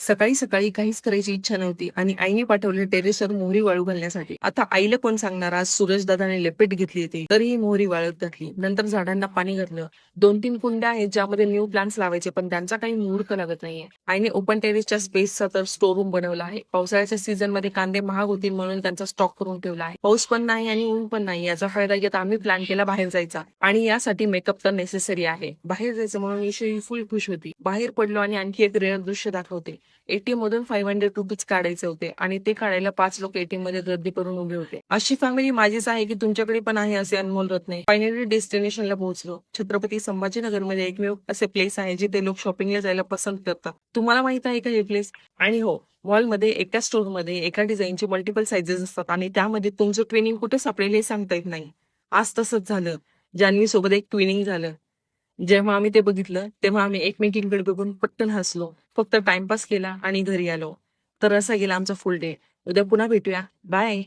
सकाळी सकाळी काहीच करायची इच्छा नव्हती आणि आईने पाठवले टेरेसवर मोहरी वाळू घालण्यासाठी. आता आईला कोण सांगणार, आज सूरजदादाने लपेट घेतली होती तरीही मोहरी वाळत घातली. नंतर झाडांना पाणी घातलं. 2-3 कुंड्या आहेत ज्यामध्ये न्यू प्लांट्स लावायचे, पण त्यांचा काही मुहूर्त लागत नाहीये. आईने ओपन टेरेसच्या स्पेसचा तर स्टोर रूम बनवला आहे. पावसाळ्याच्या सीझन मध्ये कांदे महाग होतील म्हणून त्यांचा स्टॉक करून ठेवला आहे. पाऊस पण नाही आणि ऊन पण नाही, याचा फायदा घेत आम्ही प्लॅन केला बाहेर जायचा. आणि यासाठी मेकअप तर नेसेसरी आहे. बाहेर जायचं म्हणून ईशा फुल खुश होती. बाहेर पडलो आणि आणखी एक रेअर दृश्य दाखवते. एटीएम मधून ₹500 काढायचे होते आणि ते काढायला 5 लोक एटीएम मध्ये गर्दी करून उभे होते. अशी फॅमिली माझीच आहे की तुमच्याकडे पण आहे असे अनमोल रत्ने. फायनली डेस्टिनेशनला पोहोचलो. छत्रपती संभाजीनगर मध्ये एकमेव असे प्लेस आहे जिथे लोक शॉपिंगला जायला पसंत करतात. तुम्हाला माहित आहे का हे प्लेस? आणि हो, मॉलमध्ये एका स्टोअरमध्ये एका डिझाईनचे मल्टिपल साईजेस असतात आणि त्यामध्ये तुमचं ट्विनिंग कुठे सापडेल हे सांगता येत नाही. आज तसंच झालं. जान्हवी सोबत एक ट्विनिंग झालं. जेव्हा आम्ही ते बघितलं तेव्हा आम्ही एकमेकींकडे बघून पटकन हसलो. फक्त टाइमपास केला आणि घरी आलो. तर असा गेला आमचा फुल डे. उद्या पुन्हा भेटूया. बाय.